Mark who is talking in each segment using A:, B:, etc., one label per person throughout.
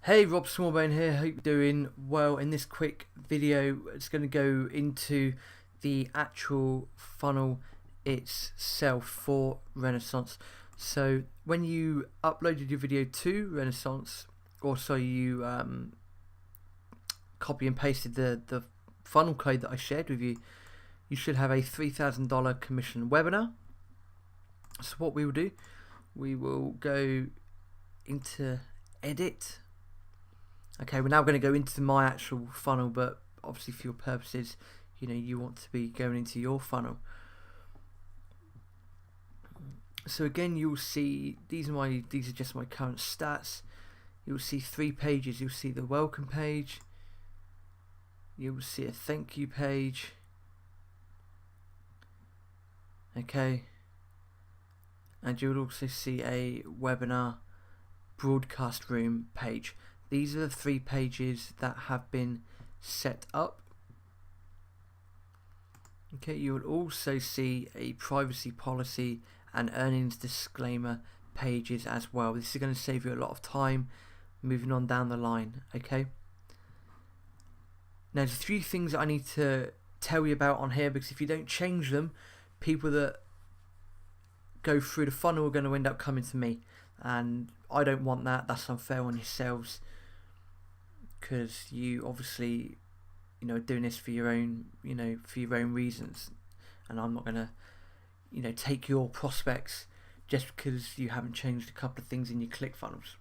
A: Hey, Rob Smallbone here, hope you're doing well. In this quick video, it's going to go into the actual funnel itself for Renaissance. So when you uploaded your video to Renaissance, or so you copy and pasted the funnel code that I shared with you, you should have a $3,000 commission webinar. So what we will do, we will go into edit. Okay, we're now going to go into my actual funnel, but obviously for your purposes, you want to be going into your funnel. So again, you'll see these are just my current stats. You'll see 3 pages. You'll see the welcome page. You'll see a thank you page. Okay. And you'll also see a webinar broadcast room page. These are the 3 pages that have been set up. Okay, you will also see a privacy policy and earnings disclaimer pages as well. This is going to save you a lot of time moving on down the line. Okay. Now, there's a few things that I need to tell you about on here, because if you don't change them, people that go through the funnel are going to end up coming to me, and I don't want that. That's unfair on yourselves, because you obviously doing this for your own reasons, and I'm not gonna take your prospects just because you haven't changed a couple of things in your ClickFunnels.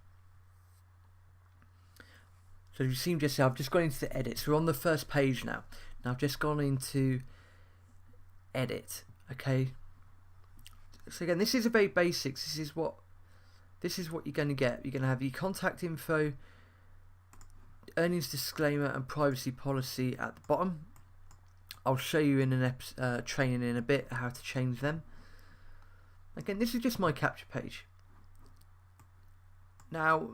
A: So you've seen just now, I've just gone into the edit. So we're on the first page now. Now I've just gone into edit. Okay, so again, this is a very basics. This is what you're going to get. You're going to have your contact info, earnings disclaimer, and privacy policy at the bottom. I'll show you in an training in a bit how to change them. Again, this is just my capture page. Now,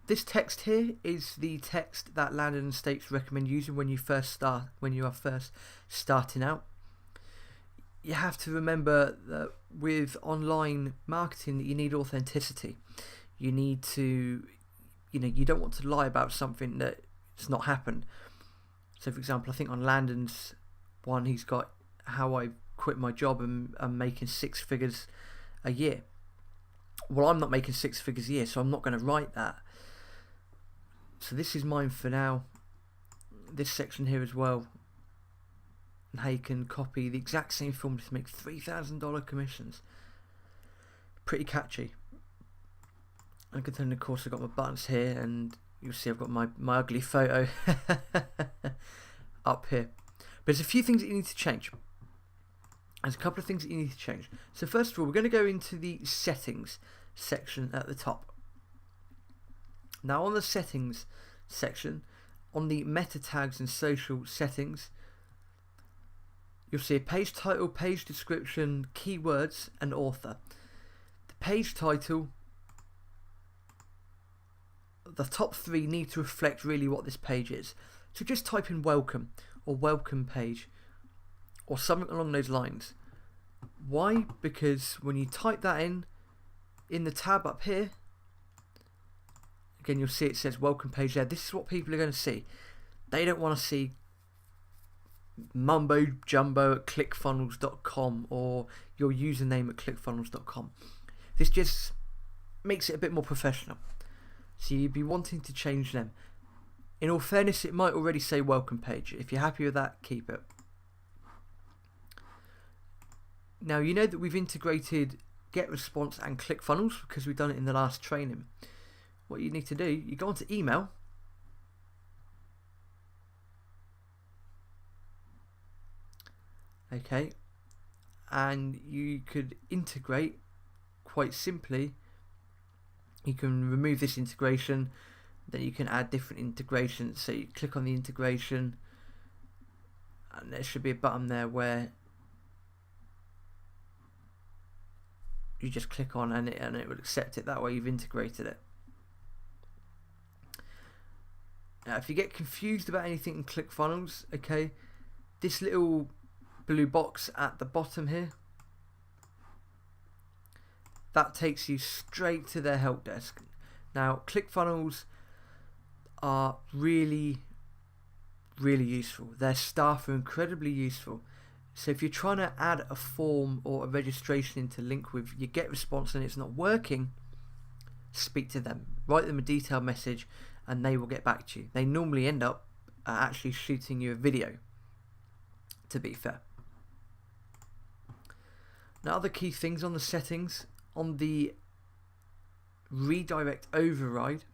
A: this text here is the text that Landon Estates recommend using when you are first starting out. You have to remember that with online marketing, that you need authenticity. You need to you don't want to lie about something that's not happened. So for example, I think on Landon's one, he's got how I quit my job and I'm making 6 figures a year. Well, I'm not making 6 figures a year, so I'm not going to write that. So this is mine for now. This section here as well, and how you can copy the exact same formula to make $3,000 commissions. Pretty catchy. And then of course I've got my buttons here, and you'll see I've got my ugly photo up here. But there's a few things that you need to change. There's a couple of things that you need to change. So first of all, we're going to go into the settings section at the top. Now on the settings section, on the meta tags and social settings, you'll see a page title, page description, keywords, and author. The page title, the top 3 need to reflect really what this page is. So just type in welcome or welcome page or something along those lines. Why? Because when you type that in the tab up here, again you'll see it says welcome page there. This is what people are going to see. They don't want to see mumbo jumbo at clickfunnels.com or your username at clickfunnels.com. This just makes it a bit more professional. So you'd be wanting to change them. In all fairness, it might already say welcome page. If you're happy with that, keep it. Now you know that we've integrated GetResponse and ClickFunnels because we've done it in the last training. What you need to do, you go onto email. Okay, and you could integrate quite simply. You can remove this integration, then you can add different integrations. So you click on the integration, and there should be a button there where you just click on and it will accept it. That way you've integrated it. Now if you get confused about anything in ClickFunnels, okay, this little blue box at the bottom here, that takes you straight to their help desk. Now ClickFunnels are really useful. Their staff are incredibly useful. So if you're trying to add a form or a registration into LinkWith, you get response and it's not working, speak to them. Write them a detailed message and they will get back to you. They normally end up actually shooting you a video, to be fair. Now, other key things on the settings, on the redirect override.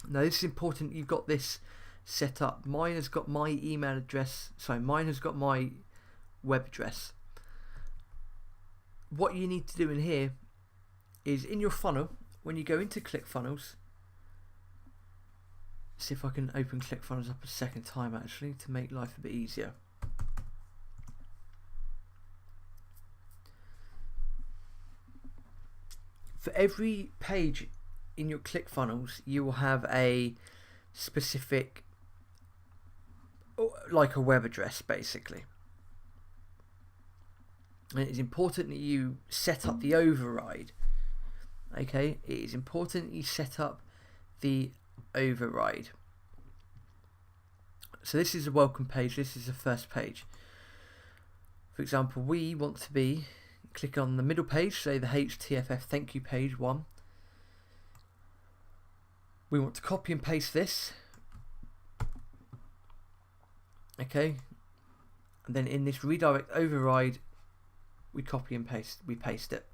A: Now this is important, you've got this set up. Mine has got my email address, mine has got my web address. What you need to do in here is in your funnel, when you go into ClickFunnels, see if I can open ClickFunnels up a second time actually to make life a bit easier. For every page in your ClickFunnels, you will have a specific, like a web address basically. And it is important that you set up the override. Okay, it is important that you set up the override. So this is a welcome page, this is the first page. For example, we want to be, click on the middle page, say the HTFF thank you page 1. We want to copy and paste this. Okay, and then in this redirect override, we copy and paste, we paste it.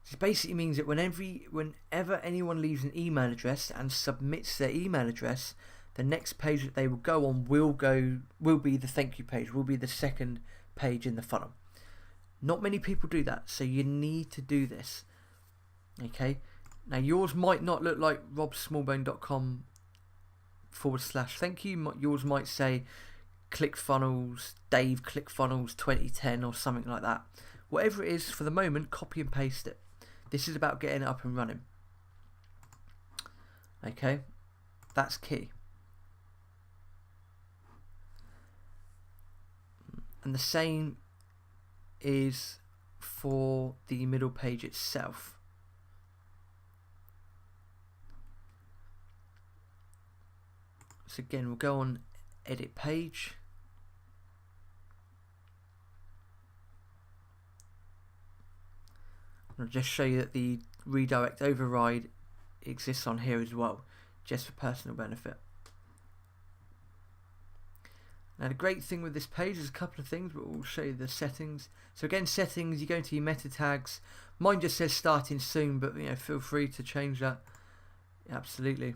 A: This basically means that whenever anyone leaves an email address and submits their email address, the next page that they will go on will be the thank you page, will be the second page in the funnel. Not many people do that, so you need to do this. Okay, now yours might not look like robsmallbone.com/thank you. Yours might say ClickFunnels, Dave ClickFunnels 2010 or something like that. Whatever it is, for the moment, copy and paste it. This is about getting it up and running. Okay, that's key. And the same is for the middle page itself. So again, we'll go on edit page. I'll just show you that the redirect override exists on here as well, just for personal benefit. Now the great thing with this page is a couple of things, but we'll show you the settings. So again, settings, you go into your meta tags. Mine just says starting soon, but feel free to change that. Absolutely.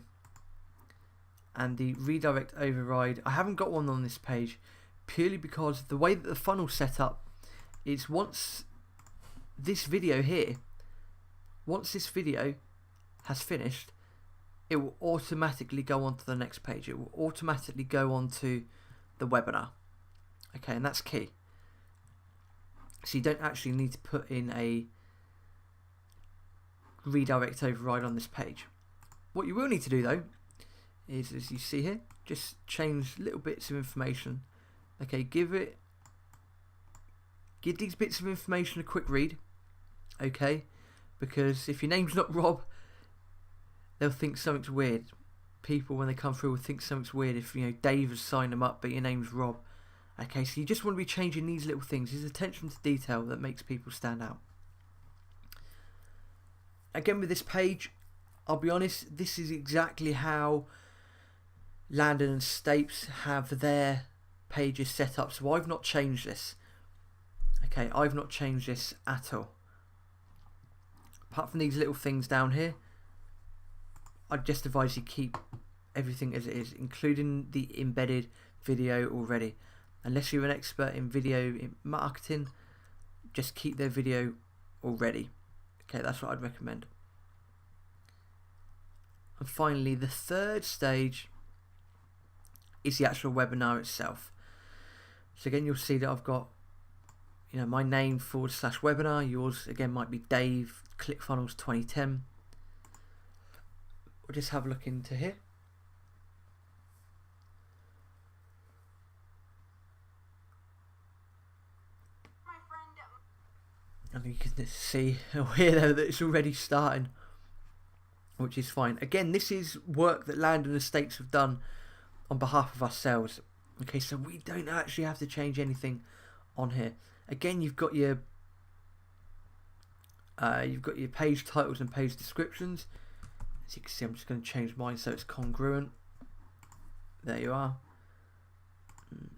A: And the redirect override, I haven't got one on this page purely because the way that the funnel's set up is once this video has finished, it will automatically go on to the next page. It will automatically go on to the webinar. Okay, and that's key. So you don't actually need to put in a redirect override on this page. What you will need to do though is, as you see here, just change little bits of information. Okay, give these bits of information a quick read. Okay, because if your name's not Rob, they'll think something's weird. People, when they come through, will think something's weird if Dave has signed them up but your name's Rob. Okay, so you just want to be changing these little things. There's attention to detail that makes people stand out. Again, with this page, I'll be honest, this is exactly how Landon and Stapes have their pages set up, so I've not changed this. Okay, I've not changed this at all. Apart from these little things down here, I'd just advise you keep everything as it is, including the embedded video already. Unless you're an expert in video marketing, just keep their video already. Okay, that's what I'd recommend. And finally, the third stage is the actual webinar itself. So again, you'll see that I've got my name /webinar. Yours again might be Dave ClickFunnels 2010. We'll just have a look into here. And you can see or hear there that it's already starting. which is fine. Again, this is work that Landon Estates have done on behalf of ourselves. Okay, so we don't actually have to change anything on here. Again, you've got your page titles and page descriptions. As you can see, I'm just going to change mine so it's congruent. There you are.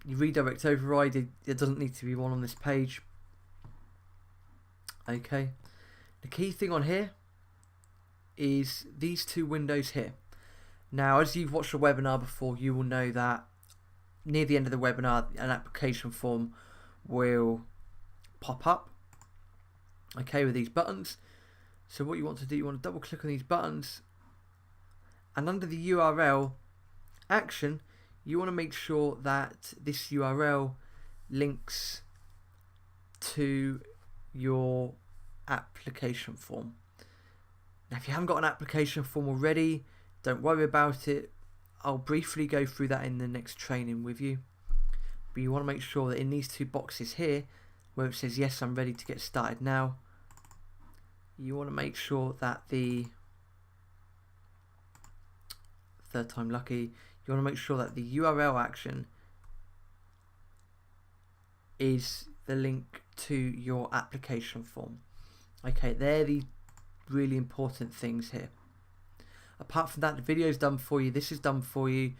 A: Your redirect override, it doesn't need to be one on this page. Okay. The key thing on here is these two windows here. Now, as you've watched the webinar before, you will know that near the end of the webinar, an application form will pop up, okay, with these buttons. So what you want to do, you want to double click on these buttons, and under the URL action, you want to make sure that this URL links to your application form. Now, if you haven't got an application form already, don't worry about it. I'll briefly go through that in the next training with you. But you want to make sure that in these two boxes here, where it says yes, I'm ready to get started now, you want to make sure that the third time lucky, you want to make sure that the URL action is the link to your application form. Okay, they're the really important things here. Apart from that, the video is done for you. This is done for you.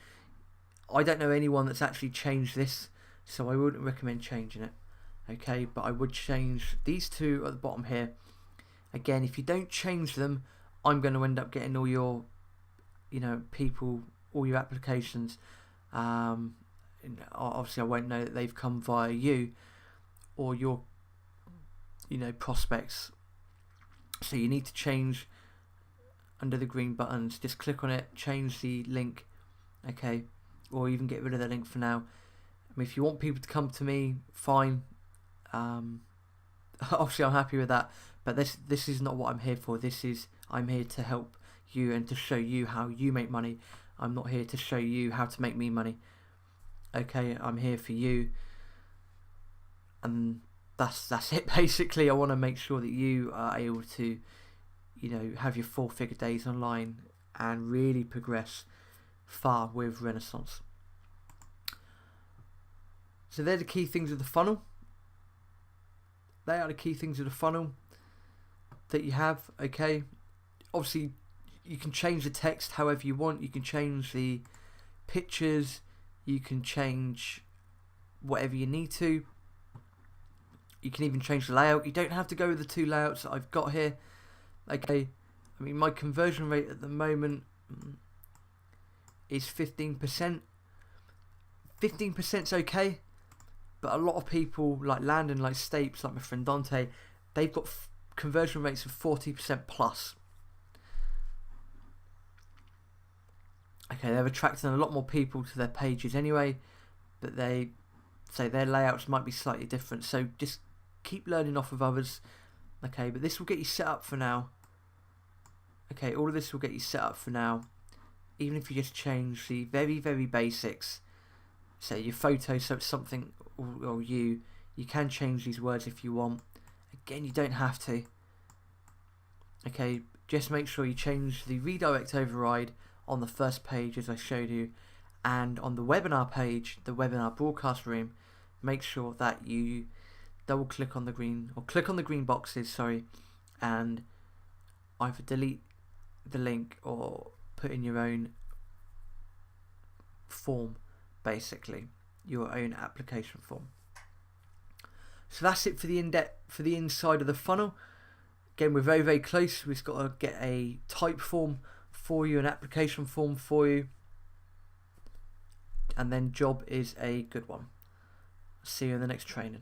A: I don't know anyone that's actually changed this, so I wouldn't recommend changing it. Okay, but I would change these two at the bottom here. Again, if you don't change them, I'm going to end up getting all your, people, all your applications. Obviously, I won't know that they've come via you or your, prospects. So you need to change under the green buttons. Just click on it, change the link, okay, or even get rid of the link for now. I mean, if you want people to come to me, fine. Obviously, I'm happy with that. But this is not what I'm here for. I'm here to help you and to show you how you make money. I'm not here to show you how to make me money. Okay, I'm here for you, and that's it basically. I want to make sure that you are able to, have your 4-figure days online and really progress far with Renaissance. So they're the key things of the funnel. They are the key things of the funnel that you have. Okay, obviously you can change the text however you want. You can change the pictures, you can change whatever you need to. You can even change the layout. You don't have to go with the two layouts that I've got here. Okay, I mean, my conversion rate at the moment is 15%. 15% is okay, but a lot of people like Landon, like Stapes, like my friend Dante, they've got conversion rates of 40% plus. Okay, they're attracting a lot more people to their pages anyway, but they say their layouts might be slightly different. So just keep learning off of others. Okay, but this will get you set up for now. Okay, all of this will get you set up for now. Even if you just change the very, very basics. Say your photo, so it's something, or you can change these words if you want. Again, you don't have to. Okay, just make sure you change the redirect override on the first page as I showed you, and on the webinar page, the webinar broadcast room, make sure that you double click on the green, or click on the green boxes, sorry, and either delete the link or put in your own form, basically your own application form. So that's it for the inside of the funnel. Again, we're very, very close. We've got to get a type form for you, an application form for you, and then job is a good one. See you in the next training.